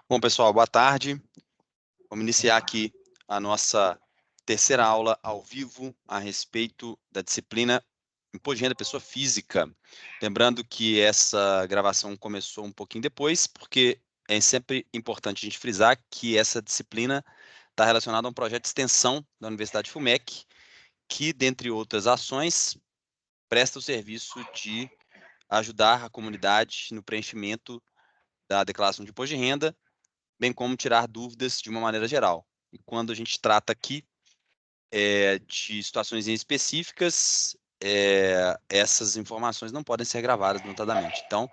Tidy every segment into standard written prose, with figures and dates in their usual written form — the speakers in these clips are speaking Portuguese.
Bom, pessoal, boa tarde. Vamos iniciar aqui a nossa terceira aula ao vivo a respeito da disciplina Imposto de Renda Pessoa Física. Lembrando que essa gravação começou um pouquinho depois, porque é sempre importante a gente frisar que essa disciplina está relacionada a um projeto de extensão da Universidade FUMEC, que, dentre outras ações, presta o serviço de ajudar a comunidade no preenchimento da declaração de imposto de renda, bem como tirar dúvidas de uma maneira geral. E quando a gente trata aqui de situações específicas, essas informações não podem ser gravadas notadamente. Então,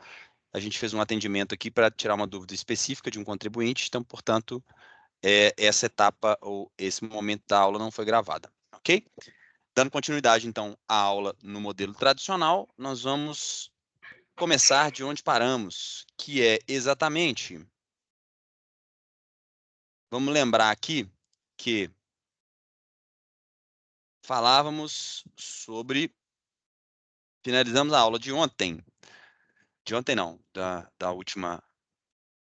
a gente fez um atendimento aqui para tirar uma dúvida específica de um contribuinte, então, portanto, essa etapa ou esse momento da aula não foi gravada, ok? Dando continuidade, então, à aula no modelo tradicional, nós vamos começar de onde paramos, que é exatamente, vamos lembrar aqui que falávamos sobre, finalizamos a aula de ontem não, da última,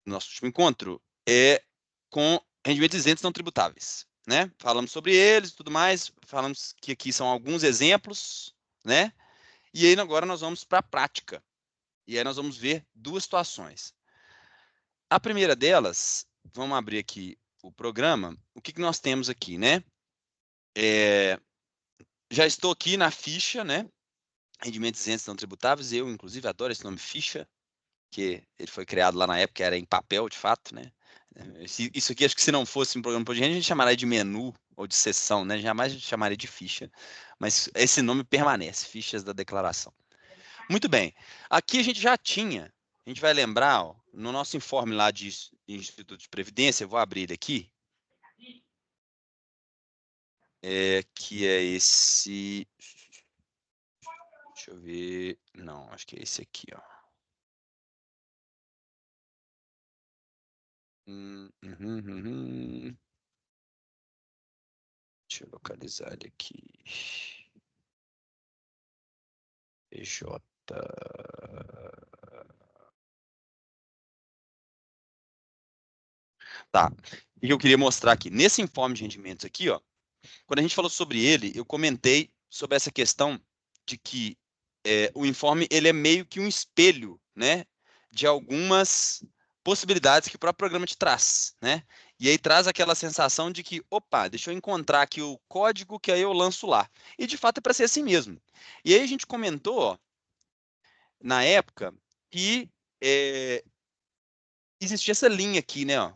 nosso último encontro, com rendimentos isentos não tributáveis, né? Falamos sobre eles e tudo mais, falamos que aqui são alguns exemplos, né? E aí agora nós vamos para a prática, e aí nós vamos ver duas situações. A primeira delas, vamos abrir aqui o programa, o que nós temos aqui, né? Já estou aqui na ficha, né? Rendimentos isentos não tributáveis, eu inclusive adoro esse nome ficha, que ele foi criado lá na época, era em papel, de fato, né? Isso aqui, acho que se não fosse um programa de renda, a gente chamaria de menu ou de seção, né? Jamais chamaria de ficha. Mas esse nome permanece, fichas da declaração. Muito bem. Aqui a gente já tinha, a gente vai lembrar, ó, no nosso informe lá de Instituto de Previdência, eu vou abrir ele aqui, que é esse... Deixa eu ver... Não, acho que é esse aqui, ó. Uhum. Deixa eu localizar ele aqui. PJ. Tá. O que eu queria mostrar aqui? Nesse informe de rendimentos aqui, ó, quando a gente falou sobre ele, eu comentei sobre essa questão de que o informe ele é meio que um espelho, né, de algumas possibilidades que o próprio programa te traz, né? E aí traz aquela sensação de que, opa, deixa eu encontrar aqui o código que aí eu lanço lá. E de fato é para ser assim mesmo. E aí a gente comentou, ó, na época, que existia essa linha aqui, né? Ó,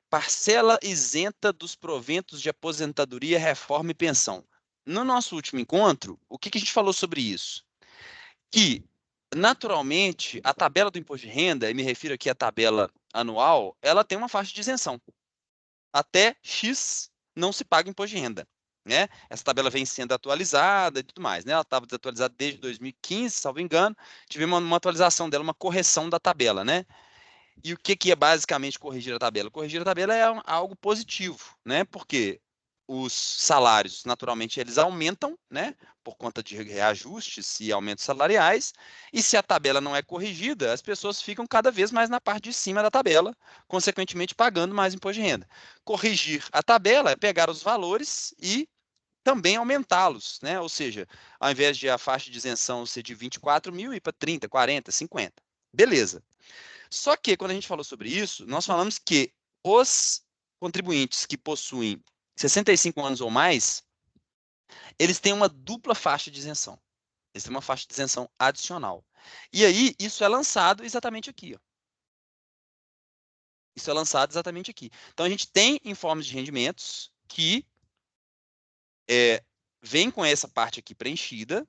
parcela isenta dos proventos de aposentadoria, reforma e pensão. No nosso último encontro, o que a gente falou sobre isso? Que, naturalmente, a tabela do imposto de renda, e me refiro aqui à tabela anual, ela tem uma faixa de isenção. Até X não se paga imposto de renda. Né? Essa tabela vem sendo atualizada e tudo mais. Né? Ela estava desatualizada desde 2015, salvo engano. Tivemos uma atualização dela, uma correção da tabela. Né? E o que é basicamente corrigir a tabela? Corrigir a tabela é algo positivo, né? Porque os salários, naturalmente, eles aumentam, né? Por conta de reajustes e aumentos salariais. E se a tabela não é corrigida, as pessoas ficam cada vez mais na parte de cima da tabela, consequentemente pagando mais imposto de renda. Corrigir a tabela é pegar os valores e também aumentá-los, né? Ou seja, ao invés de a faixa de isenção ser de 24 mil, ir para 30, 40, 50. Beleza. Só que, quando a gente falou sobre isso, nós falamos que os contribuintes que possuem 65 anos ou mais, eles têm uma dupla faixa de isenção. Eles têm uma faixa de isenção adicional. E aí, isso é lançado exatamente aqui. Ó. Isso é lançado exatamente aqui. Então, a gente tem informes de rendimentos que vem com essa parte aqui preenchida.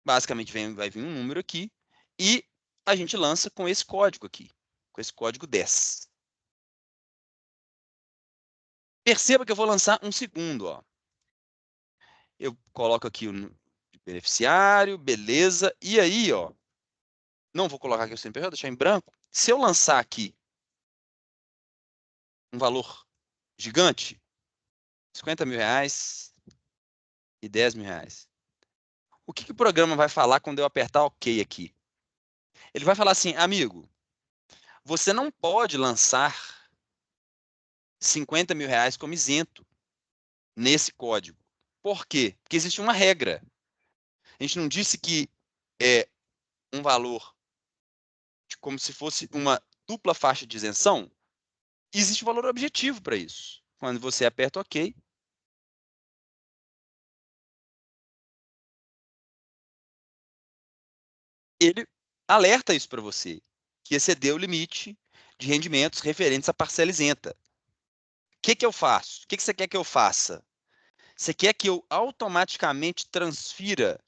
Basicamente, vai vir um número aqui. E a gente lança com esse código aqui. Com esse código 10. Perceba que eu vou lançar um segundo. Ó. Eu coloco aqui o beneficiário, beleza. E aí, ó, não vou colocar aqui o CNPJ, deixar em branco. Se eu lançar aqui um valor gigante, 50 mil reais e 10 mil reais, o que o programa vai falar quando eu apertar OK aqui? Ele vai falar assim, amigo, Você não pode lançar R$ 50.000 como isento nesse código. Por quê? Porque existe uma regra. A gente não disse que é um valor como se fosse uma dupla faixa de isenção? Existe um valor objetivo para isso. Quando você aperta OK, ele alerta isso para você, que excedeu o limite de rendimentos referentes à parcela isenta. O que que eu faço? O que que você quer que eu faça? Você quer que eu automaticamente transfira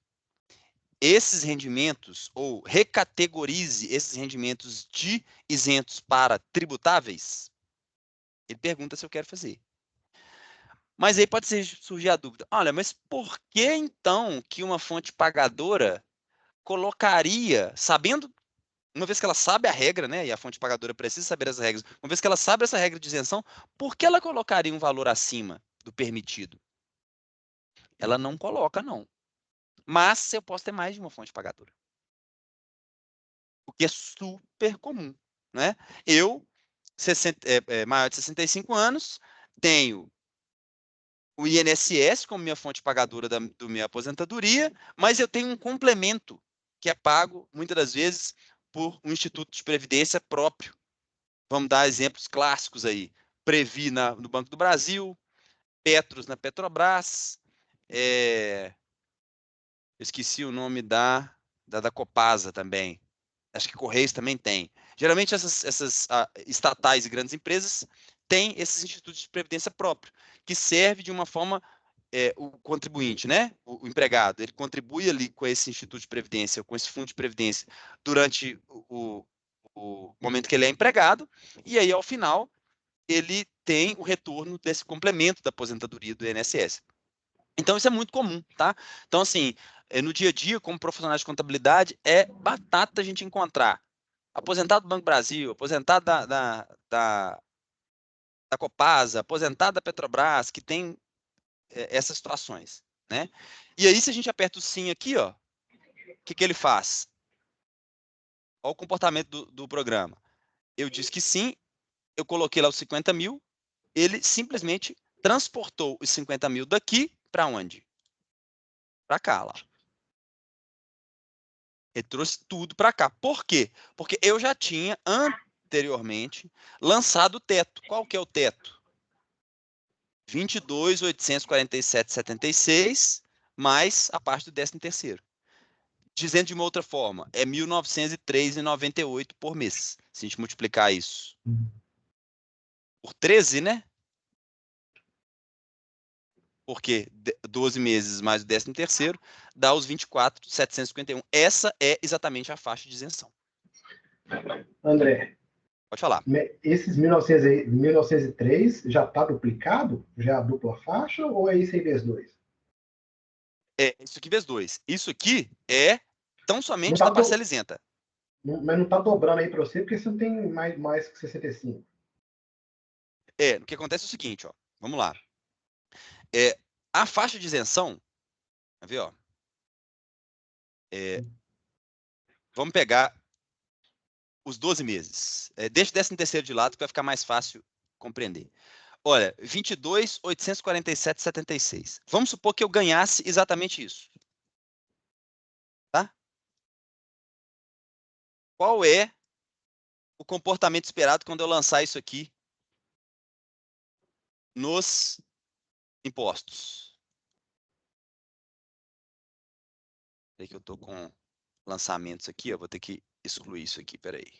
esses rendimentos ou recategorize esses rendimentos de isentos para tributáveis? Ele pergunta se eu quero fazer. Mas aí pode surgir a dúvida: olha, mas por que então que uma fonte pagadora colocaria, sabendo, uma vez que ela sabe a regra, né, e a fonte pagadora precisa saber as regras, uma vez que ela sabe essa regra de isenção, por que ela colocaria um valor acima do permitido? Ela não coloca, não. Mas eu posso ter mais de uma fonte pagadora, o que é super comum, né? Eu, maior de 65 anos, tenho o INSS como minha fonte pagadora do minha aposentadoria, mas eu tenho um complemento que é pago, muitas das vezes, por um instituto de previdência próprio. Vamos dar exemplos clássicos aí. Previ no Banco do Brasil, Petros na Petrobras, eu esqueci o nome da Copasa também. Acho que Correios também tem. Geralmente essas estatais e grandes empresas têm esses institutos de previdência próprio, que serve de uma forma, o contribuinte, né? O empregado, ele contribui ali com esse instituto de previdência, com esse fundo de previdência, durante o momento que ele é empregado, e aí, ao final, ele tem o retorno desse complemento da aposentadoria do INSS. Então, isso é muito comum, tá? Então, assim, no dia a dia, como profissionais de contabilidade, é batata a gente encontrar aposentado do Banco Brasil, aposentado da Copasa, aposentado da Petrobras, que tem essas situações, né? E aí, se a gente aperta o sim aqui, ó, o que que ele faz? Olha o comportamento do programa. Eu disse que sim, eu coloquei lá os 50 mil, ele simplesmente transportou os 50 mil daqui para onde? Para cá, lá. Ele trouxe tudo para cá. Por quê? Porque eu já tinha anteriormente lançado o teto. Qual que é o teto? 22.847,76 mais a parte do 13º. Dizendo de uma outra forma, é 1.903,98 por mês. Se a gente multiplicar isso por 13, né? Porque 12 meses mais o 13º dá os 24.751. Essa é exatamente a faixa de isenção. André, Pode falar. esses 1903 já está duplicado? Já é a dupla faixa ou é isso aí vezes 2? É isso aqui vezes 2. Isso aqui é tão Não somente tá da do... parcela isenta. Mas não está dobrando aí para você, porque você não tem mais que 65. O que acontece é o seguinte, ó. Vamos lá. A faixa de isenção, quer ver, ó? É, vamos pegar os 12 meses. Deixa o 13º de lado que vai ficar mais fácil compreender. Olha, 22.847,76. Vamos supor que eu ganhasse exatamente isso, tá? Qual é o comportamento esperado quando eu lançar isso aqui nos impostos? Sei que eu tô com lançamentos aqui, eu vou ter que excluir isso aqui, peraí.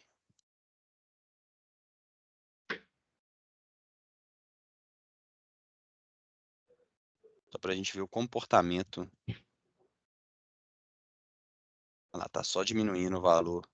Só para a gente ver o comportamento. Olha lá, tá só diminuindo o valor.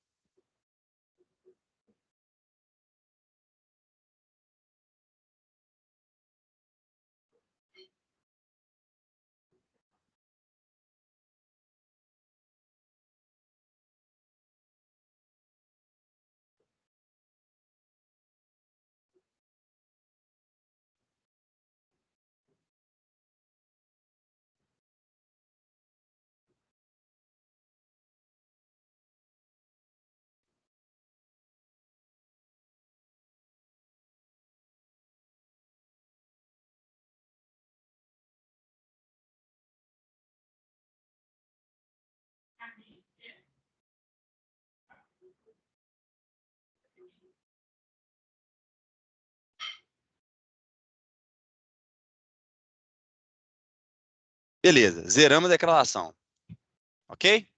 Beleza, zeramos a declaração. Ok?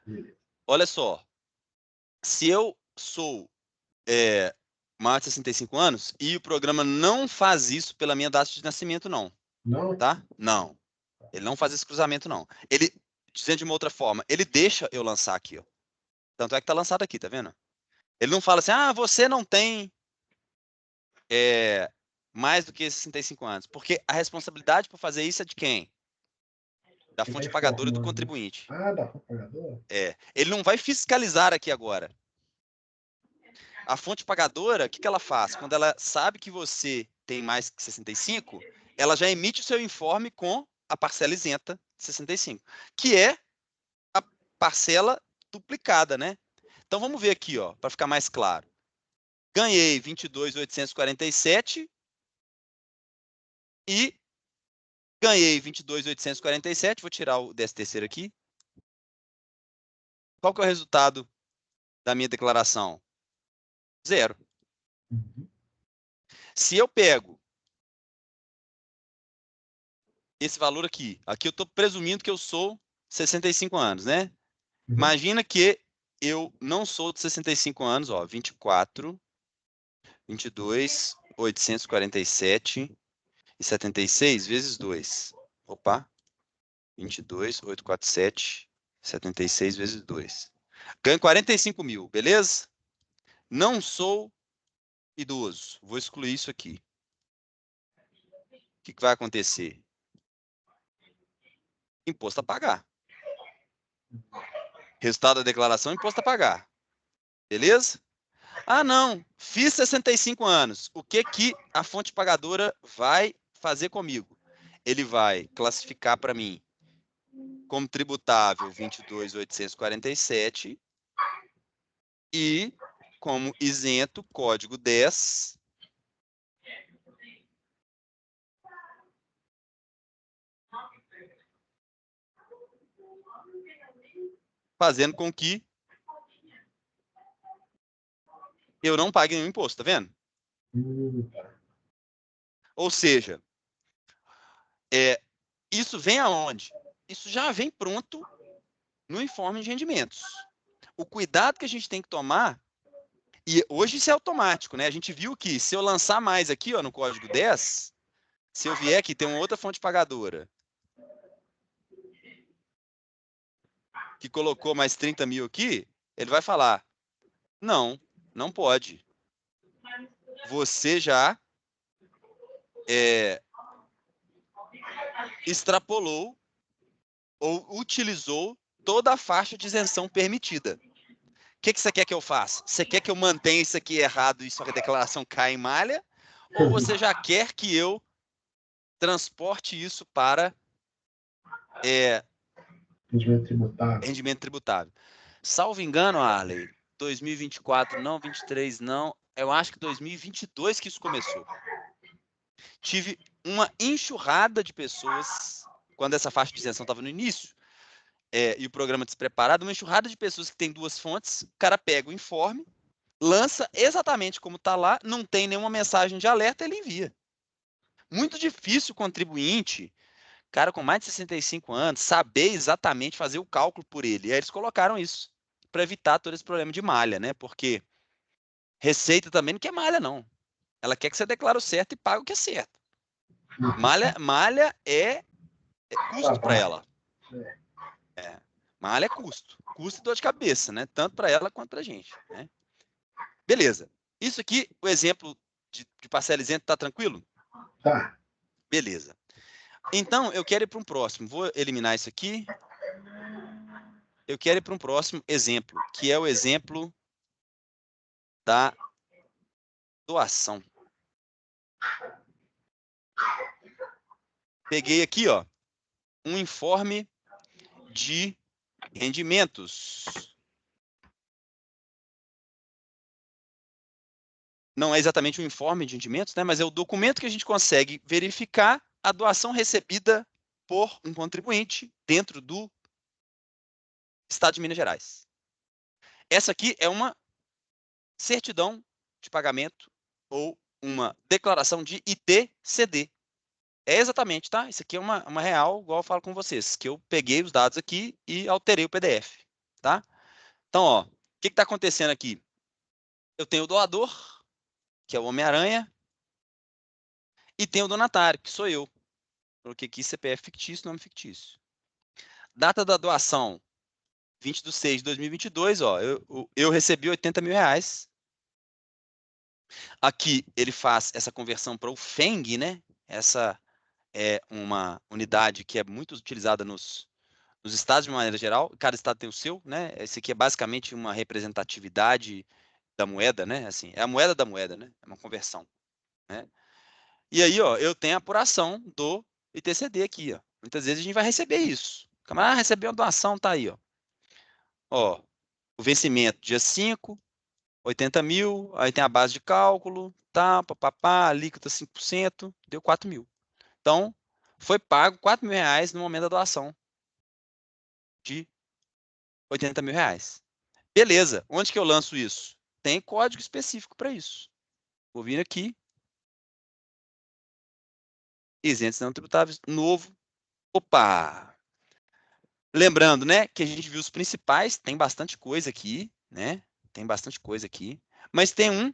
Beleza. Olha só. Se eu sou maior de 65 anos e o programa não faz isso pela minha data de nascimento, não. Não? Tá? Não. Ele não faz esse cruzamento, não. Ele, dizendo de uma outra forma, ele deixa eu lançar aqui, ó. Tanto é que tá lançado aqui, tá vendo? Ele não fala assim, você não tem mais do que 65 anos. Porque a responsabilidade por fazer isso é de quem? Da Quem está fonte pagadora e do informando, né? contribuinte. Ah, da fonte pagadora? Ele não vai fiscalizar aqui agora. A fonte pagadora, o que ela faz? Quando ela sabe que você tem mais que 65, ela já emite o seu informe com a parcela isenta de 65, que é a parcela duplicada, né? Então vamos ver aqui, ó, para ficar mais claro. Ganhei 22.847 e ganhei 22.847. Vou tirar o 13º aqui. Qual que é o resultado da minha declaração? Zero. Uhum. Se eu pego esse valor aqui eu estou presumindo que eu sou 65 anos, né? Uhum. Imagina que eu não sou de 65 anos, ó, 24, 22, 847 e 76 vezes 2. Opa, 22, 847, 76 vezes 2. Ganho 45 mil, beleza? Não sou idoso. Vou excluir isso aqui. O que vai acontecer? Imposto a pagar. Resultado da declaração, imposto a pagar. Beleza? Ah, não. Fiz 65 anos. O que a fonte pagadora vai fazer comigo? Ele vai classificar para mim como tributável 22.847 e como isento código 10, fazendo com que eu não pague nenhum imposto, tá vendo? Tá. Ou seja, isso vem aonde? Isso já vem pronto no informe de rendimentos. O cuidado que a gente tem que tomar, e hoje isso é automático, né? A gente viu que se eu lançar mais aqui, ó, no código 10, se eu vier aqui, tem uma outra fonte pagadora que colocou mais 30 mil aqui, ele vai falar, não, não pode. Você já extrapolou ou utilizou toda a faixa de isenção permitida. O que você quer que eu faça? Você quer que eu mantenha isso aqui errado e sua declaração caia em malha? Ou você já quer que eu transporte isso para Rendimento tributável. rendimento tributável? Salvo engano, Arley, 2024 não, 23 não, eu acho que 2022 que isso começou. Tive uma enxurrada de pessoas, quando essa faixa de isenção estava no início, e o programa despreparado, uma enxurrada de pessoas que tem duas fontes, o cara pega o informe, lança exatamente como está lá, não tem nenhuma mensagem de alerta, ele envia. Muito difícil o contribuinte, cara com mais de 65 anos, saber exatamente fazer o cálculo por ele. E aí eles colocaram isso para evitar todo esse problema de malha, né? Porque Receita também não quer malha, não. Ela quer que você declare o certo e pague o que é certo. Malha é custo para Trabalho. ela. Malha é custo. Custo e dor de cabeça, né? Tanto para ela quanto para a gente. Né? Beleza. Isso aqui, o exemplo de parcela isenta, tá tranquilo? Tá. Beleza. Então, eu quero ir para um próximo. Vou eliminar isso aqui. Eu quero ir para um próximo exemplo, que é o exemplo da doação. Peguei aqui, ó, um informe de rendimentos. Não é exatamente um informe de rendimentos, né, mas é o documento que a gente consegue verificar a doação recebida por um contribuinte dentro do Estado de Minas Gerais. Essa aqui é uma certidão de pagamento ou uma declaração de ITCD. É exatamente, tá? Isso aqui é uma real, igual eu falo com vocês, que eu peguei os dados aqui e alterei o PDF, tá? Então, ó, o que está acontecendo aqui? Eu tenho o doador, que é o Homem-Aranha, e tenho o donatário, que sou eu. Coloquei aqui CPF fictício, nome fictício. Data da doação, 20/6/2022, ó, eu recebi 80 mil reais. Aqui ele faz essa conversão para o FENG, né? Essa é uma unidade que é muito utilizada nos estados de maneira geral. Cada estado tem o seu, né? Esse aqui é basicamente uma representatividade da moeda, né? Assim, é a moeda da moeda, né? É uma conversão, né? E aí, ó, eu tenho a apuração do ITCD aqui, ó. Muitas vezes a gente vai receber isso. Camarada, recebeu uma doação, tá aí, ó. Ó, o vencimento dia 5, 80 mil, aí tem a base de cálculo, tá, papapá, alíquota 5%, deu 4 mil. Então, foi pago 4 mil reais no momento da doação de 80 mil reais. Beleza, onde que eu lanço isso? Tem código específico para isso. Vou vir aqui, isentos não tributáveis, novo. Opa! Lembrando, né, que a gente viu os principais, tem bastante coisa aqui, né? Tem bastante coisa aqui, mas tem um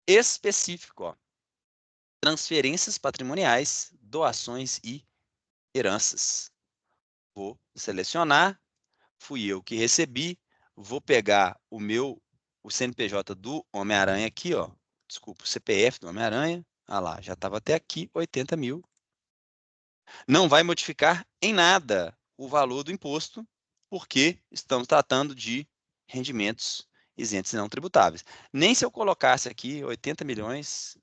específico, ó. Transferências patrimoniais, doações e heranças. Vou selecionar, fui eu que recebi, vou pegar o CNPJ do Homem-Aranha aqui, ó. Desculpa, o CPF do Homem-Aranha. Ah lá, já estava até aqui, 80 mil. Não vai modificar em nada o valor do imposto, porque estamos tratando de rendimentos isentos e não tributáveis. Nem se eu colocasse aqui 80 milhões,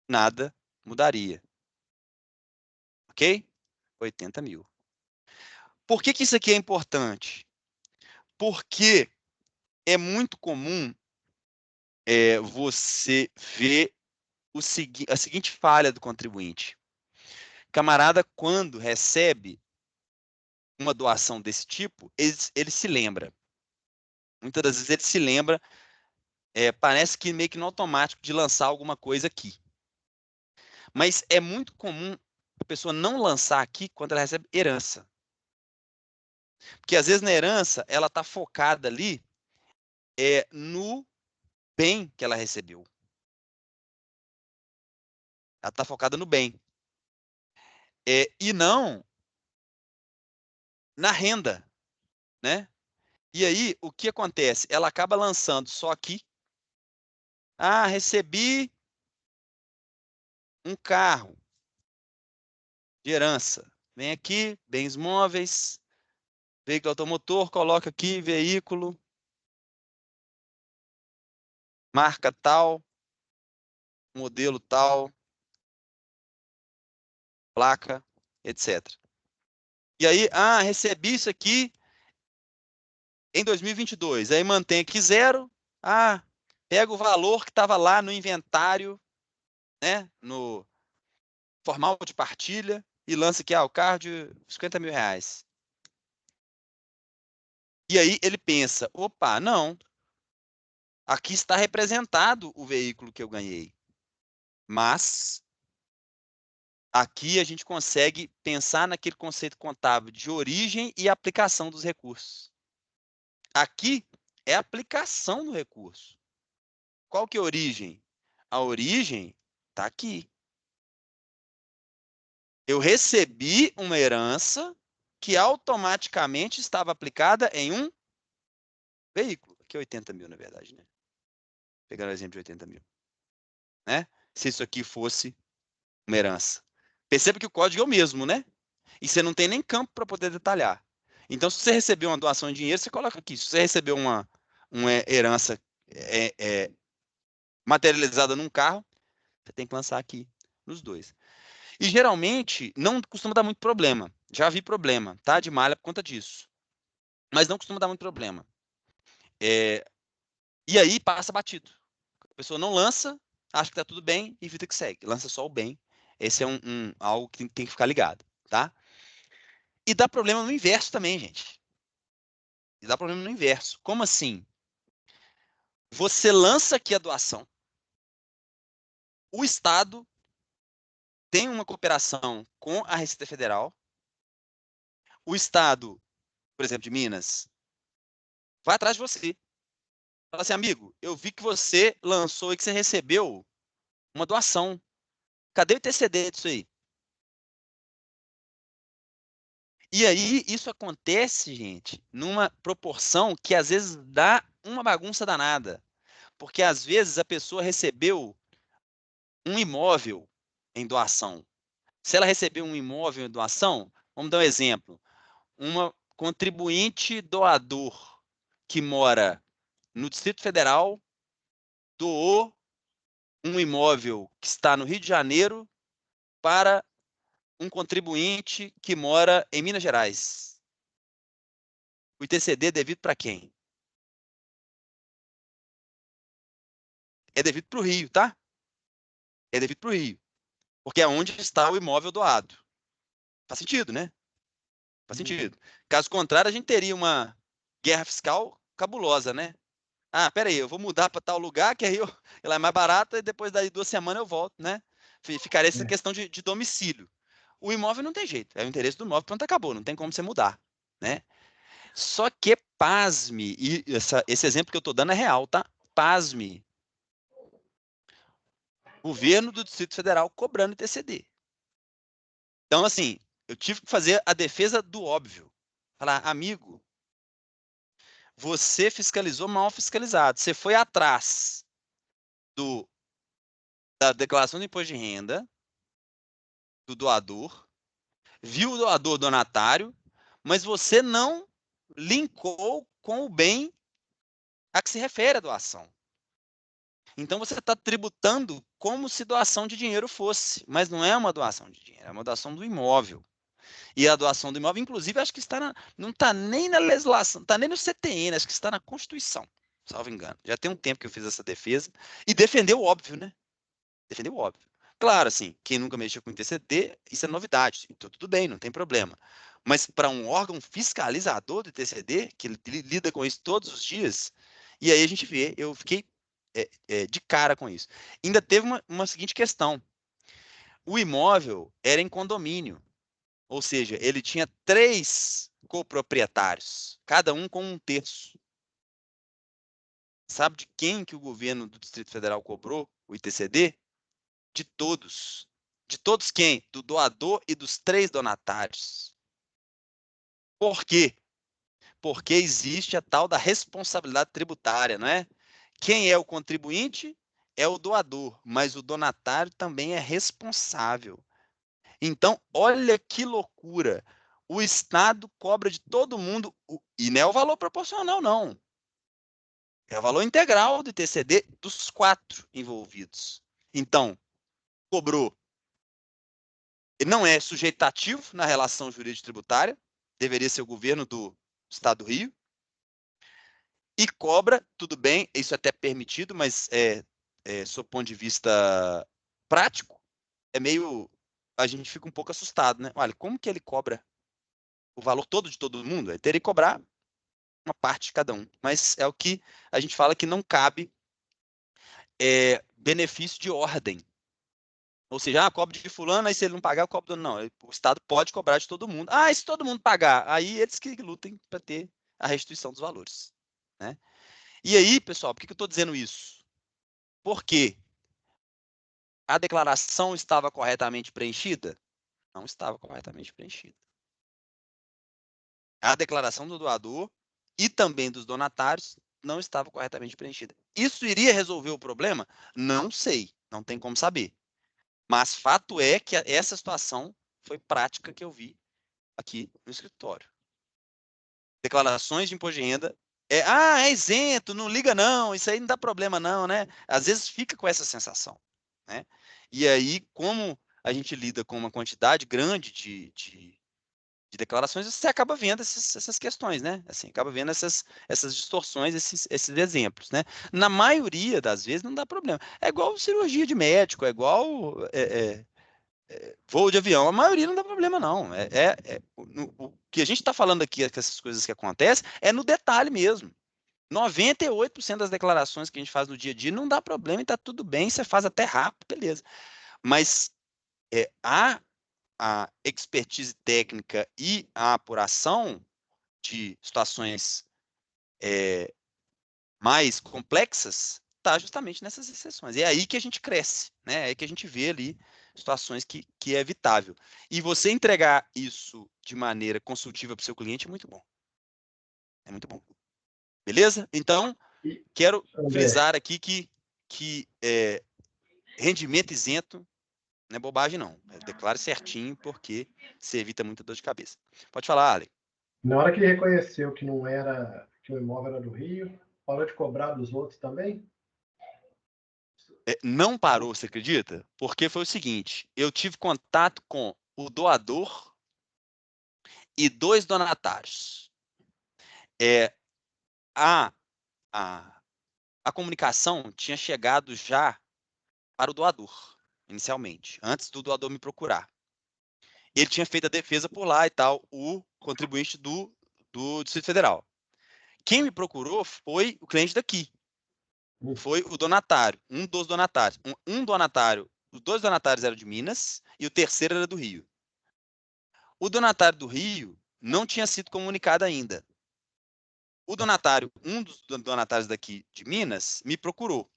nada mudaria. Ok? 80 mil. Por que isso aqui é importante? Porque é muito comum você ver a seguinte falha do contribuinte. Camarada, quando recebe uma doação desse tipo, ele se lembra. Muitas das vezes ele se lembra, parece que meio que no automático de lançar alguma coisa aqui. Mas é muito comum a pessoa não lançar aqui quando ela recebe herança. Porque às vezes na herança ela está focada ali no bem que ela recebeu. Ela está focada no bem. E não na renda, né? E aí, o que acontece? Ela acaba lançando só aqui. Ah, recebi um carro de herança. Vem aqui, bens móveis, veículo automotor, coloca aqui, veículo, marca tal, modelo tal, placa, etc. E aí, recebi isso aqui em 2022. Aí mantém aqui zero. Pega o valor que estava lá no inventário, né, no formal de partilha, e lança aqui, o carro de 50 mil reais. E aí ele pensa, opa, não, aqui está representado o veículo que eu ganhei. Mas aqui a gente consegue pensar naquele conceito contábil de origem e aplicação dos recursos. Aqui é a aplicação do recurso. Qual que é a origem? A origem está aqui. Eu recebi uma herança que automaticamente estava aplicada em um veículo. Aqui é 80 mil, na verdade, né? Pegando o exemplo de 80 mil. Né? Se isso aqui fosse uma herança. Perceba que o código é o mesmo, né? E você não tem nem campo para poder detalhar. Então, se você recebeu uma doação em dinheiro, você coloca aqui. Se você recebeu uma herança é, é, materializada num carro, você tem que lançar aqui nos dois. E geralmente não costuma dar muito problema. Já vi problema, tá? De malha por conta disso. Mas não costuma dar muito problema. E aí passa batido. A pessoa não lança, acha que tá tudo bem e vida que segue. Lança só o bem. Esse é algo que tem que ficar ligado, tá? E dá problema no inverso também, gente. E dá problema no inverso. Como assim? Você lança aqui a doação, o Estado tem uma cooperação com a Receita Federal, o Estado, por exemplo, de Minas, vai atrás de você. Fala assim, amigo, eu vi que você lançou e que você recebeu uma doação. Cadê o ITCD disso aí? E aí, isso acontece, gente, numa proporção que às vezes dá uma bagunça danada. Porque às vezes a pessoa recebeu um imóvel em doação. Se ela recebeu um imóvel em doação, vamos dar um exemplo. Uma contribuinte doador que mora no Distrito Federal doou um imóvel que está no Rio de Janeiro para um contribuinte que mora em Minas Gerais. O ITCD é devido para quem? É devido para o Rio, tá? É devido para o Rio. Porque é onde está o imóvel doado. Faz sentido, né? Faz sentido. Caso contrário, a gente teria uma guerra fiscal cabulosa, né? Ah, peraí, eu vou mudar para tal lugar, que aí ela é mais barata e depois daí 2 semanas eu volto, né? Ficaria essa É. questão de domicílio. O imóvel não tem jeito, é o interesse do imóvel, pronto, acabou, não tem como você mudar, né? Só que, pasme, e esse exemplo que eu estou dando é real, tá? Pasme, governo do Distrito Federal cobrando ITCD. Então, assim, eu tive que fazer a defesa do óbvio. Falar, amigo, você fiscalizou mal fiscalizado. Você foi atrás do, da declaração do imposto de renda do doador, viu o doador donatário, mas você não linkou com o bem a que se refere a doação. Então você está tributando como se doação de dinheiro fosse, mas não é uma doação de dinheiro, é uma doação do imóvel. E a doação do imóvel, inclusive, acho que não está nem na legislação, não está nem no CTN, acho que está na Constituição, salvo engano. Já tem um tempo que eu fiz essa defesa e defendeu o óbvio, né? Defendeu o óbvio. Claro, assim, quem nunca mexeu com ITCD, isso é novidade, então tudo bem, não tem problema. Mas para um órgão fiscalizador do ITCD, que lida com isso todos os dias, e aí a gente vê, eu fiquei de cara com isso. Ainda teve uma seguinte questão: o imóvel era em condomínio, ou seja, ele tinha 3 coproprietários, cada um com 1/3. Sabe de quem que o governo do Distrito Federal cobrou o ITCD? De todos. De todos quem? Do doador e dos 3 donatários. Por quê? Porque existe a tal da responsabilidade tributária, não é? Quem é o contribuinte é o doador, mas o donatário também é responsável. Então, olha que loucura. O Estado cobra de todo mundo, e não é o valor proporcional, não. É o valor integral do ITCD dos 4 envolvidos. Então, cobrou. Ele não é sujeitativo na relação jurídico-tributária, deveria ser o governo do Estado do Rio, e cobra, tudo bem, isso é até permitido, mas sob ponto de vista prático, é meio. A gente fica um pouco assustado, né? Olha, como que ele cobra o valor todo de todo mundo? Ele teria que cobrar uma parte de cada um. Mas é o que a gente fala que não cabe benefício de ordem. Ou seja, cobra de fulano, aí se ele não pagar, eu cobro do... Não, o Estado pode cobrar de todo mundo. Ah, e se todo mundo pagar? Aí eles que lutem para ter a restituição dos valores. Né? E aí, pessoal, por que eu estou dizendo isso? Porque a declaração estava corretamente preenchida? Não estava corretamente preenchida. A declaração do doador e também dos donatários não estava corretamente preenchida. Isso iria resolver o problema? Não sei, não tem como saber. Mas fato é que essa situação foi prática que eu vi aqui no escritório. Declarações de imposto de renda é isento, não liga não, isso aí não dá problema não, né? Às vezes fica com essa sensação, né? E aí, como a gente lida com uma quantidade grande de declarações, você acaba vendo essas questões, né? Assim, acaba vendo essas distorções, esses exemplos, né? Na maioria das vezes não dá problema. É igual cirurgia de médico, é igual voo de avião, a maioria não dá problema, não. O que a gente está falando aqui, que essas coisas que acontecem, é no detalhe mesmo. 98% das declarações que a gente faz no dia a dia não dá problema e está tudo bem, você faz até rápido, beleza. Mas a expertise técnica e a apuração de situações mais complexas está justamente nessas exceções. É aí que a gente cresce, né? É aí que a gente vê ali situações que é evitável. E você entregar isso de maneira consultiva para o seu cliente é muito bom. É muito bom. Beleza? Então, E, quero André, frisar aqui que rendimento isento não é bobagem, não. Declare certinho, porque você evita muita dor de cabeça. Pode falar, Ale. na hora que ele reconheceu que não era, que o imóvel era do Rio, parou de cobrar dos outros também? Não parou, você acredita? Porque foi o seguinte: eu tive contato com o doador e 2 donatários. É, a, a, a comunicação tinha chegado já para o doador, inicialmente, antes do doador me procurar. Ele tinha feito a defesa por lá e tal, o contribuinte do Distrito Federal. Quem me procurou foi o cliente daqui, foi o donatário, um dos donatários. Um donatário, os 2 donatários eram de Minas e o terceiro era do Rio. O donatário do Rio não tinha sido comunicado ainda. O donatário, um dos donatários daqui de Minas, me procurou.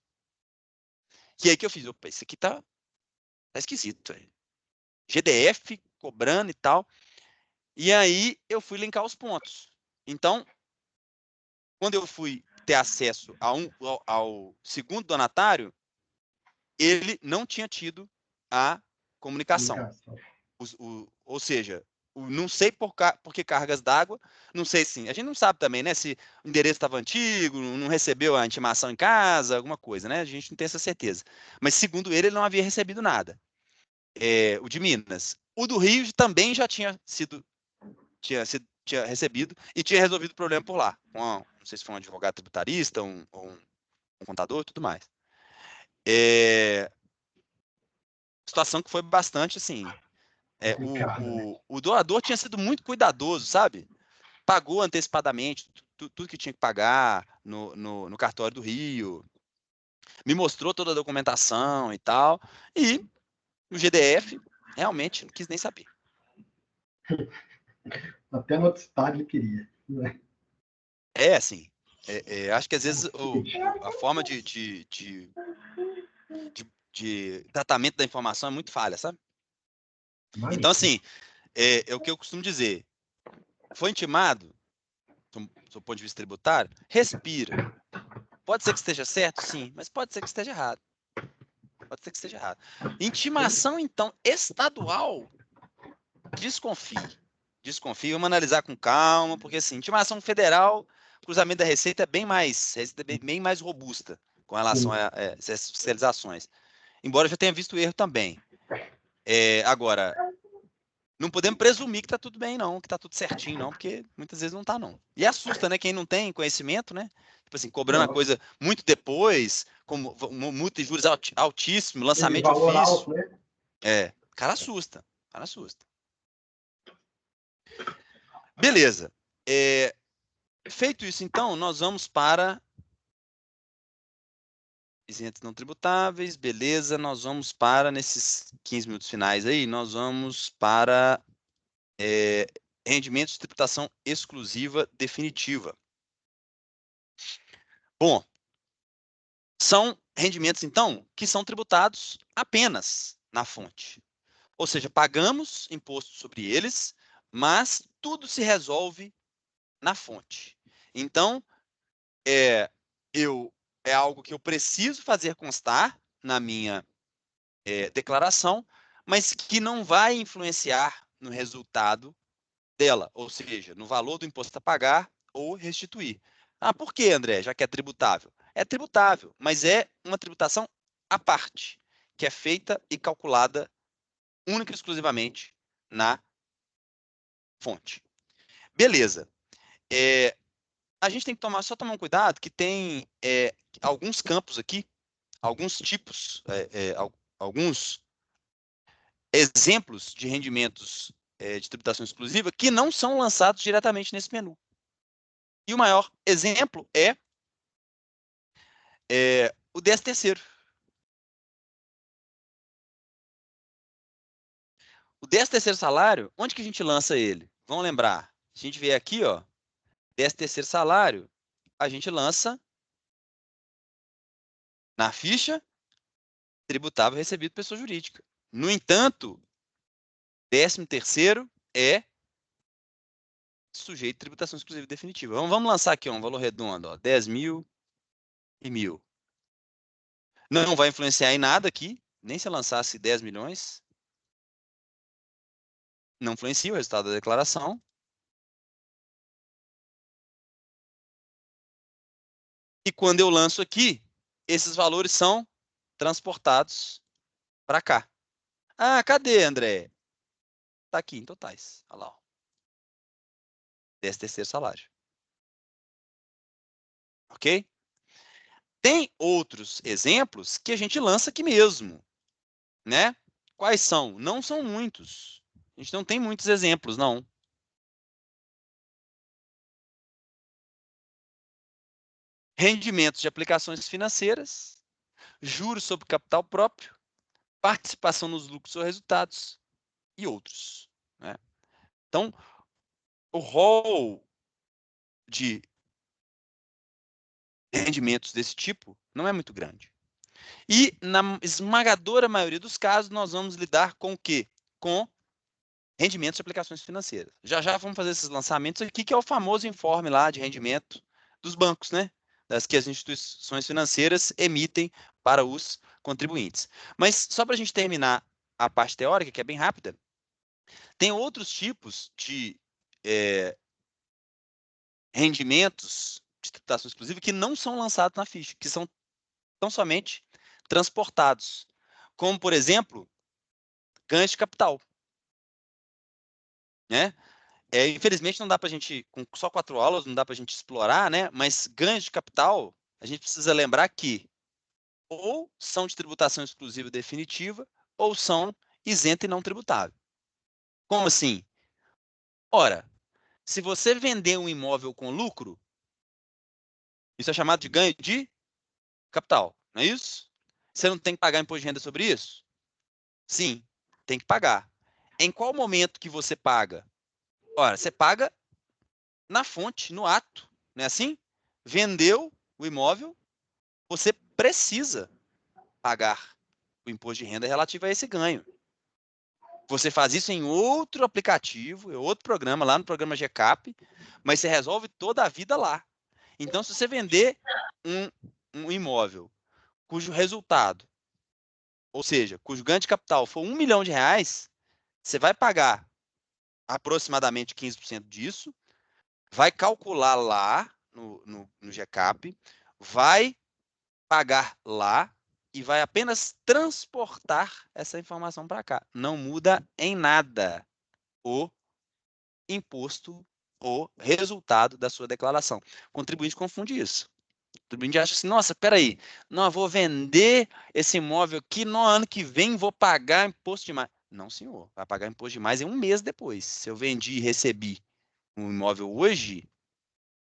E aí que eu fiz, opa, isso aqui tá esquisito. GDF cobrando e tal. E aí eu fui linkar os pontos. Então, quando eu fui ter acesso ao segundo donatário, ele não tinha tido a comunicação. Comunicação. Ou seja, não sei por que cargas d'água, não sei se. A gente não sabe também, né? Se o endereço estava antigo, não recebeu a intimação em casa, alguma coisa, né? A gente não tem essa certeza. Mas segundo ele não havia recebido nada. O de Minas. O do Rio também já tinha recebido e tinha resolvido o problema por lá. Não sei se foi um advogado tributarista, um contador e tudo mais. Situação que foi bastante assim. Complicado, né? O doador tinha sido muito cuidadoso, sabe? Pagou antecipadamente tudo que tinha que pagar no cartório do Rio, me mostrou toda a documentação e tal, e o GDF realmente não quis nem saber. Até no outro estado ele queria. Né? Assim, acho que às vezes a forma de tratamento da informação é muito falha, sabe? Então, Imagina. assim, é o que eu costumo dizer, foi intimado, do ponto de vista tributário, respira. Pode ser que esteja certo? Sim, mas pode ser que esteja errado. Pode ser que esteja errado. Intimação, então, estadual, desconfie. Desconfie, vamos analisar com calma, porque assim, intimação federal, cruzamento da receita é bem mais robusta com relação Sim. a essas fiscalizações. Embora eu já tenha visto erro também. Agora, não podemos presumir que está tudo bem, não, que está tudo certinho, não, porque muitas vezes não está, não. E assusta, né? Quem não tem conhecimento, né? Tipo assim, cobrando a Nossa. coisa muito depois, como multa e juros altíssimo, E lançamento de valor ofício. alto, né? O cara assusta, o cara assusta. Beleza. Feito isso, então, nós vamos para isentos não tributáveis, beleza, nós vamos para, nesses 15 minutos finais aí, nós vamos para rendimentos de tributação exclusiva definitiva. Bom, são rendimentos, então, que são tributados apenas na fonte. Ou seja, pagamos imposto sobre eles, mas tudo se resolve na fonte. Então, é, é algo que eu preciso fazer constar na minha declaração, mas que não vai influenciar no resultado dela, ou seja, no valor do imposto a pagar ou restituir. Ah, por que, André? Já que é tributável? É tributável, mas é uma tributação à parte, que é feita e calculada única e exclusivamente na fonte. Beleza. É, a gente tem que só tomar um cuidado que tem alguns campos aqui, alguns tipos, alguns exemplos de rendimentos de tributação exclusiva que não são lançados diretamente nesse menu. E o maior exemplo é o 13º. O 13º salário, onde que a gente lança ele? Vamos lembrar. A gente vê aqui, ó, 13º salário, a gente lança na ficha tributável recebido por pessoa jurídica. No entanto, 13º é sujeito de tributação exclusiva e definitiva. Vamos lançar aqui ó, um valor redondo, ó, 10 mil e 1.000. Não vai influenciar em nada aqui, nem se eu lançasse 10 milhões. Não influencia o resultado da declaração. E quando eu lanço aqui, esses valores são transportados para cá. Ah, cadê, André? Está aqui em totais. Olha lá, ó. 13º salário. Ok? Tem outros exemplos que a gente lança aqui mesmo, né? Quais são? Não são muitos. A gente não tem muitos exemplos, não. Rendimentos de aplicações financeiras, juros sobre capital próprio, participação nos lucros ou resultados e outros, né? Então, o rol de rendimentos desse tipo não é muito grande. E, na esmagadora maioria dos casos, nós vamos lidar com o quê? Com rendimentos de aplicações financeiras. Já já vamos fazer esses lançamentos aqui, que é o famoso informe lá de rendimento dos bancos, né? Das que as instituições financeiras emitem para os contribuintes. Mas só para a gente terminar a parte teórica, que é bem rápida, tem outros tipos de rendimentos de tributação exclusiva que não são lançados na ficha, que são tão somente transportados. Como, por exemplo, ganhos de capital, né? Infelizmente não dá para a gente, com só 4 aulas, não dá para a gente explorar, né? Mas ganhos de capital, a gente precisa lembrar que ou são de tributação exclusiva definitiva, ou são isenta e não tributável. Como assim? Ora, se você vender um imóvel com lucro, isso é chamado de ganho de capital, não é isso? Você não tem que pagar imposto de renda sobre isso? Sim, tem que pagar. Em qual momento que você paga? Ora, você paga na fonte, no ato, não é assim? Vendeu o imóvel, você precisa pagar o imposto de renda relativo a esse ganho. Você faz isso em outro aplicativo, em outro programa, lá no programa GCAP, mas você resolve toda a vida lá. Então, se você vender um imóvel cujo resultado, ou seja, cujo ganho de capital for R$ 1 milhão, você vai pagar aproximadamente 15% disso, vai calcular lá no GCAP, vai pagar lá e vai apenas transportar essa informação para cá. Não muda em nada o imposto, o resultado da sua declaração. O contribuinte confunde isso. O contribuinte acha assim, nossa, peraí, não, eu vou vender esse imóvel aqui, no ano que vem vou pagar imposto de mais. Não, senhor, vai pagar imposto de mais em um mês depois. Se eu vendi e recebi um imóvel hoje,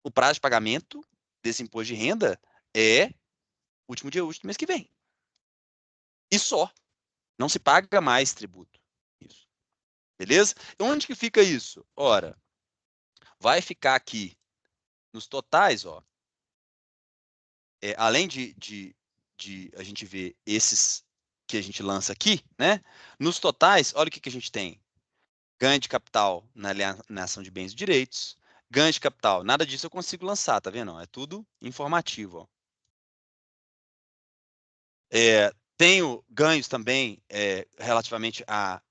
o prazo de pagamento desse imposto de renda é último dia útil do mês que vem. E só. Não se paga mais tributo. Isso. Beleza? Onde que fica isso? Ora, vai ficar aqui nos totais, ó. Além de a gente ver esses que a gente lança aqui, né? Nos totais, olha o que a gente tem. Ganho de capital na alienação de bens e direitos. Ganho de capital, nada disso eu consigo lançar, tá vendo? É tudo informativo, ó. Tenho ganhos também relativamente à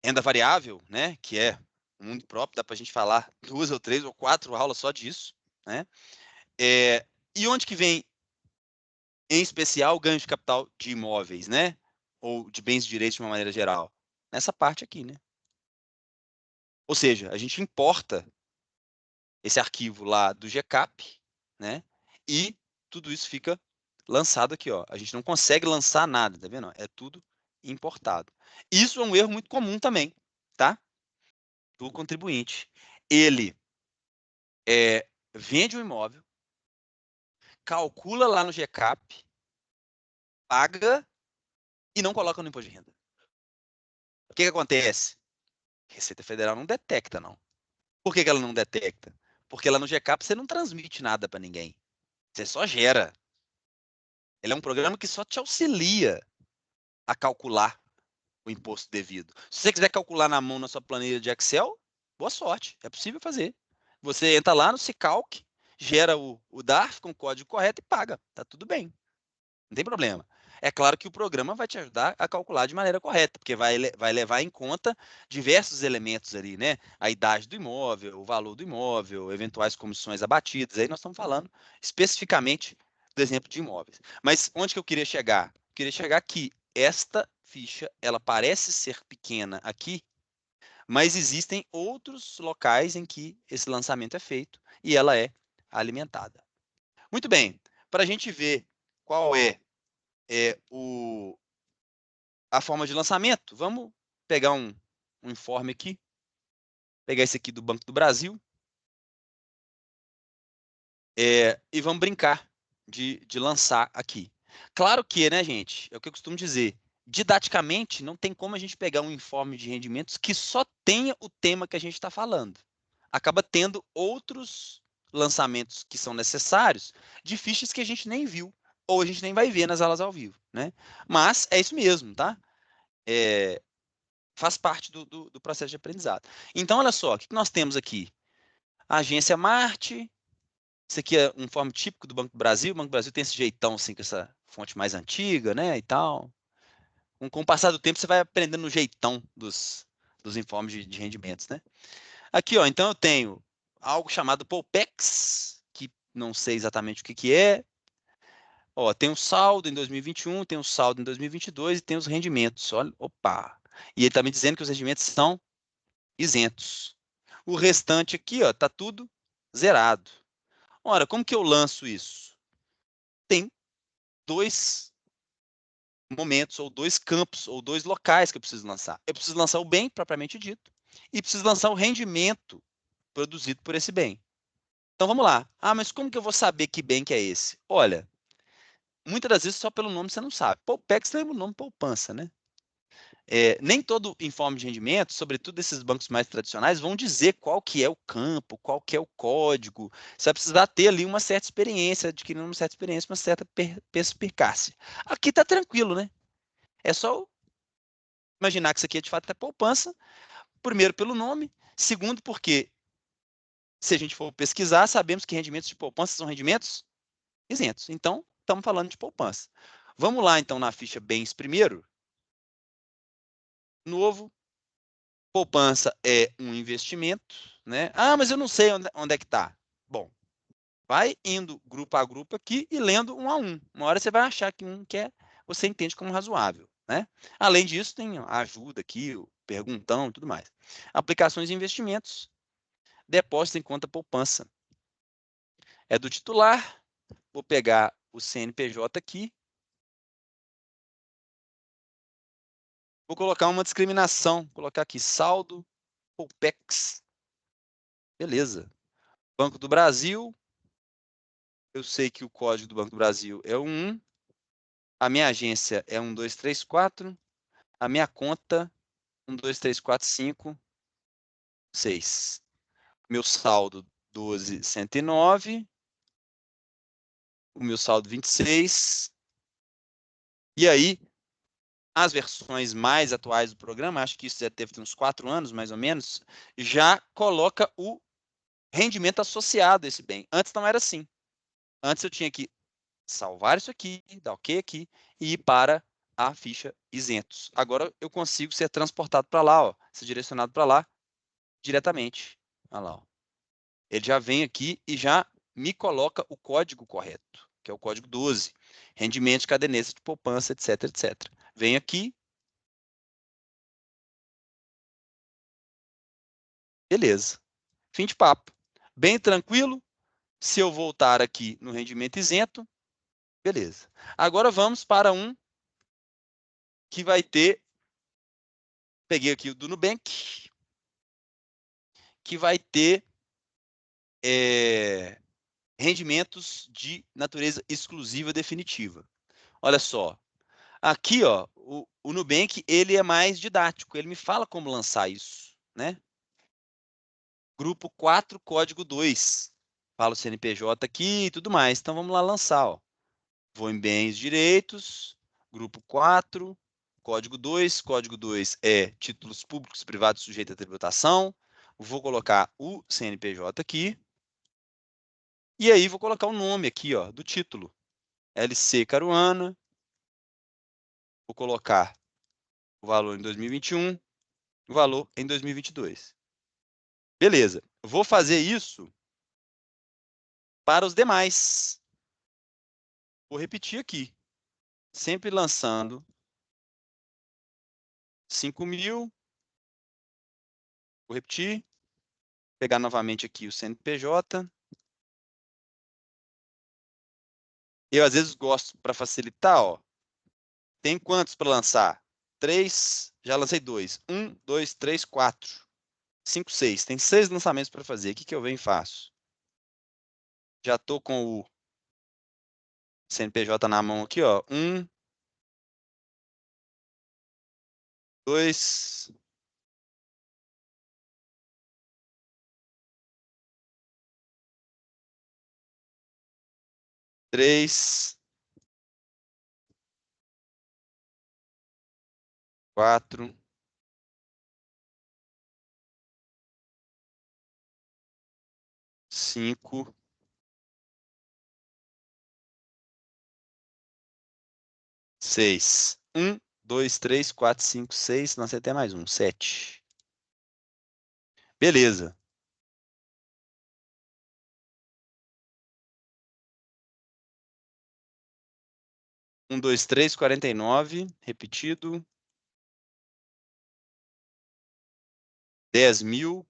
renda variável, né? Que é um mundo próprio, dá para a gente falar 2 ou 3 ou 4 aulas só disso, né? E onde que vem, em especial, o ganho de capital de imóveis, né? Ou de bens e direitos de uma maneira geral? Nessa parte aqui, né? Ou seja, a gente importa esse arquivo lá do GCAP, né? E tudo isso fica lançado aqui, ó. A gente não consegue lançar nada, tá vendo? É tudo importado. Isso é um erro muito comum também, tá? Do contribuinte. Ele vende um imóvel, calcula lá no GCAP, paga e não coloca no imposto de renda. O que acontece? A Receita Federal não detecta, não. Por que ela não detecta? Porque lá no GCAP você não transmite nada para ninguém. Você só gera. Ele é um programa que só te auxilia a calcular o imposto devido. Se você quiser calcular na mão na sua planilha de Excel, boa sorte. É possível fazer. Você entra lá no Cicalc, gera o DARF com o código correto e paga. Tá tudo bem. Não tem problema. É claro que o programa vai te ajudar a calcular de maneira correta, porque vai levar em conta diversos elementos ali, né? A idade do imóvel, o valor do imóvel, eventuais comissões abatidas. Aí nós estamos falando especificamente do exemplo de imóveis. Mas onde que eu queria chegar? Eu queria chegar aqui. Esta ficha, ela parece ser pequena aqui, mas existem outros locais em que esse lançamento é feito e ela é alimentada. Muito bem. Para a gente ver qual é a forma de lançamento. Vamos pegar um informe aqui. Pegar esse aqui do Banco do Brasil. E vamos brincar de lançar aqui. Claro que, né, gente? É o que eu costumo dizer. Didaticamente, não tem como a gente pegar um informe de rendimentos que só tenha o tema que a gente está falando. Acaba tendo outros lançamentos que são necessários de fichas que a gente nem viu ou a gente nem vai ver nas aulas ao vivo, né? Mas é isso mesmo, tá? Faz parte do processo de aprendizado. Então, olha só, o que nós temos aqui? A agência Marte, isso aqui é um informe típico do Banco do Brasil. O Banco do Brasil tem esse jeitão, assim, com essa fonte mais antiga, né, e tal. Com o passar do tempo, você vai aprendendo o jeitão dos informes de rendimentos, né? Aqui, ó, então eu tenho algo chamado Poupex, que não sei exatamente o que que é. Ó, tem o saldo em 2021, tem o saldo em 2022 e tem os rendimentos. Olha, opa! E ele está me dizendo que os rendimentos são isentos. O restante aqui, ó, tá tudo zerado. Ora, como que eu lanço isso? Tem dois momentos, ou dois campos, ou dois locais que eu preciso lançar. Eu preciso lançar o bem, propriamente dito, e preciso lançar o rendimento produzido por esse bem. Então vamos lá. Ah, mas como que eu vou saber que bem que é esse? Olha, muitas das vezes só pelo nome você não sabe. Poupex lembra o nome poupança, né? Nem todo informe de rendimento, sobretudo esses bancos mais tradicionais, vão dizer qual que é o campo, qual que é o código. Você vai precisar ter ali uma certa experiência, adquirindo uma certa experiência, uma certa perspicácia. Aqui está tranquilo, né? É só imaginar que isso aqui de fato é poupança, primeiro pelo nome, segundo porque, se a gente for pesquisar, sabemos que rendimentos de poupança são rendimentos isentos. Então, estamos falando de poupança. Vamos lá, então, na ficha bens primeiro. Novo. Poupança é um investimento, né? Ah, mas eu não sei onde é que está. Bom, vai indo grupo a grupo aqui e lendo um a um. Uma hora você vai achar que um que você entende como razoável, né? Além disso, tem a ajuda aqui, o perguntão e tudo mais. Aplicações e investimentos. Depósito em conta poupança. É do titular. Vou pegar o CNPJ aqui. Vou colocar uma discriminação. Vou colocar aqui saldo Poupex. Beleza. Banco do Brasil. Eu sei que o código do Banco do Brasil é o 1, a minha agência é 1234, a minha conta 12345, 6. Meu saldo 12.109, o meu saldo 26. E aí, as versões mais atuais do programa, acho que isso já teve uns 4 anos, mais ou menos, já coloca o rendimento associado a esse bem. Antes não era assim. Antes eu tinha que salvar isso aqui, dar OK aqui e ir para a ficha isentos. Agora eu consigo ser transportado para lá, ó, ser direcionado para lá diretamente. Olha lá, ó. Ele já vem aqui e já me coloca o código correto, que é o código 12. Rendimento de caderneta de poupança, etc, etc. Vem aqui. Beleza. Fim de papo. Bem tranquilo. Se eu voltar aqui no rendimento isento, beleza. Agora vamos para um que vai ter. Peguei aqui o do Nubank, que vai ter rendimentos de natureza exclusiva definitiva. Olha só, Aqui, ó, o Nubank, ele é mais didático, ele me fala como lançar isso, né? Grupo 4, código 2. Fala o CNPJ aqui e tudo mais. Então, vamos lá lançar, ó. Vou em bens direitos, grupo 4, código 2. Código 2 é títulos públicos e privados sujeitos à tributação. Vou colocar o CNPJ aqui. E aí, vou colocar o nome aqui, ó, do título. LC Caruana. Vou colocar o valor em 2021, o valor em 2022. Beleza. Vou fazer isso para os demais. Vou repetir aqui. Sempre lançando 5.000. Vou repetir. Pegar novamente aqui o CNPJ. Eu, às vezes, gosto, para facilitar, ó. Tem quantos para lançar? 3. Já lancei 2. 1, 2, 3, 4. 5, 6. Tem 6 lançamentos para fazer. O que que eu venho e faço? Já estou com o CNPJ na mão aqui, ó. 1, 2, 3, 4, 5, 6. 1, 2, 3, 4, 5, 6. Lancei até mais um. 7. Beleza. 1, 2, 3, 49. Repetido. 10.000.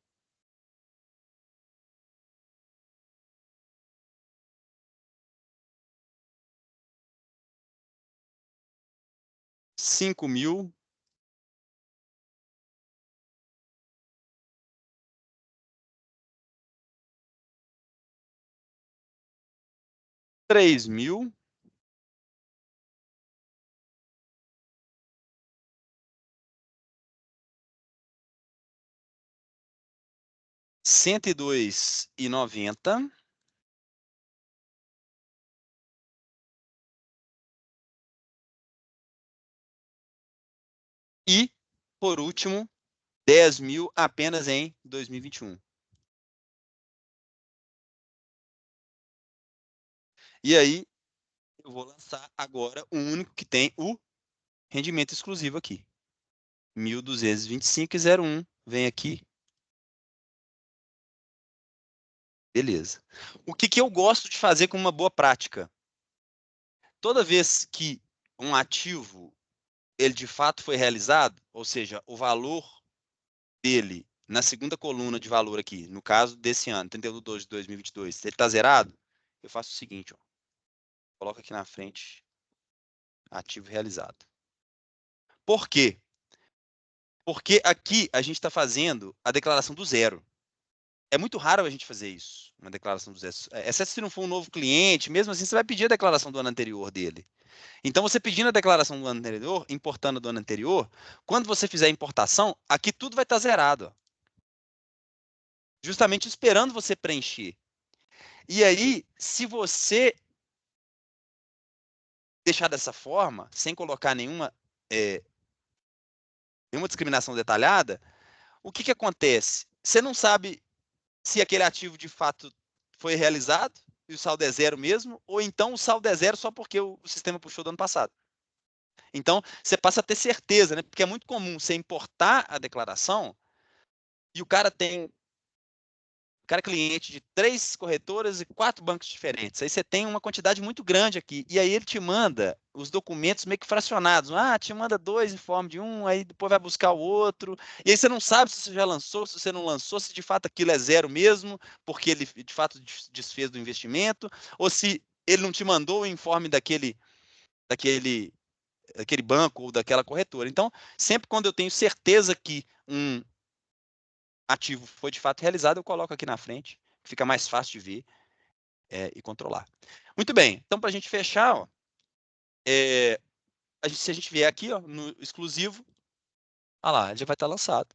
5.000. 3.000. 102,90. E, por último, 10.000 apenas em 2021. E aí, eu vou lançar agora o único que tem o rendimento exclusivo aqui. 1.225,01. Vem aqui. Beleza. O que que eu gosto de fazer com uma boa prática? Toda vez que um ativo, ele de fato foi realizado, ou seja, o valor dele na segunda coluna de valor aqui, no caso desse ano, 31 de 12 de 2022, se ele está zerado, eu faço o seguinte, ó, coloco aqui na frente, ativo realizado. Por quê? Porque aqui a gente está fazendo a declaração do zero. É muito raro a gente fazer isso, uma declaração do zero. Exceto se não for um novo cliente, mesmo assim você vai pedir a declaração do ano anterior dele. Então, você pedindo a declaração do ano anterior, importando do ano anterior, quando você fizer a importação, aqui tudo vai estar zerado, ó, justamente esperando você preencher. E aí, se você deixar dessa forma, sem colocar nenhuma discriminação detalhada, o que que acontece? Você não sabe se aquele ativo de fato foi realizado e o saldo é zero mesmo, ou então o saldo é zero só porque o sistema puxou do ano passado. Então, você passa a ter certeza, né? Porque é muito comum você importar a declaração e o cara é cliente de 3 corretoras e 4 bancos diferentes. Aí você tem uma quantidade muito grande aqui. E aí ele te manda os documentos meio que fracionados. Ah, te manda 2 em forma de um, aí depois vai buscar o outro. E aí você não sabe se você já lançou, se você não lançou, se de fato aquilo é zero mesmo, porque ele de fato desfez do investimento, ou se ele não te mandou o informe daquele banco ou daquela corretora. Então, sempre quando eu tenho certeza que um ativo foi de fato realizado, eu coloco aqui na frente, fica mais fácil de ver e controlar. Muito bem, então para a gente fechar, ó, se a gente vier aqui, ó, no exclusivo, olha lá, ele já vai estar lançado.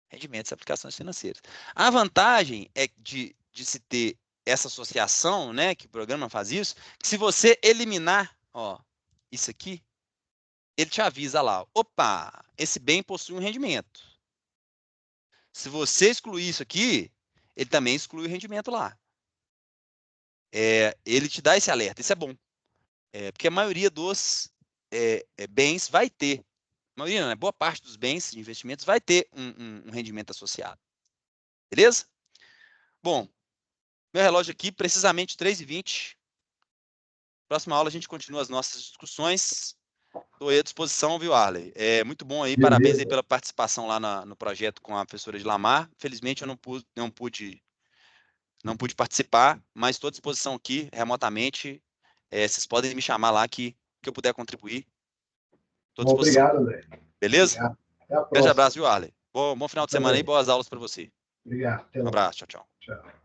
Rendimentos e aplicações financeiras. A vantagem é de se ter essa associação, né, que o programa faz isso, que se você eliminar, ó, isso aqui, ele te avisa lá, opa, esse bem possui um rendimento. Se você excluir isso aqui, ele também exclui o rendimento lá. Ele te dá esse alerta, isso é bom. Porque a maioria dos bens vai ter, a maioria, não, né, boa parte dos bens de investimentos vai ter um rendimento associado. Beleza? Bom, meu relógio aqui, precisamente 3h20. Próxima aula a gente continua as nossas discussões. Estou aí à disposição, viu, Arley? Muito bom aí, parabéns aí pela participação lá no projeto com a professora de Lamar. Felizmente eu não pude participar, mas estou à disposição aqui, remotamente. Vocês podem me chamar lá que eu puder contribuir. Estou à disposição. Obrigado, André. Beleza? Obrigado. Até a Grande próxima. abraço, viu, Arley? Bom final de semana aí, boas aulas para você. Obrigado. Até Um logo. abraço, tchau, tchau. Tchau.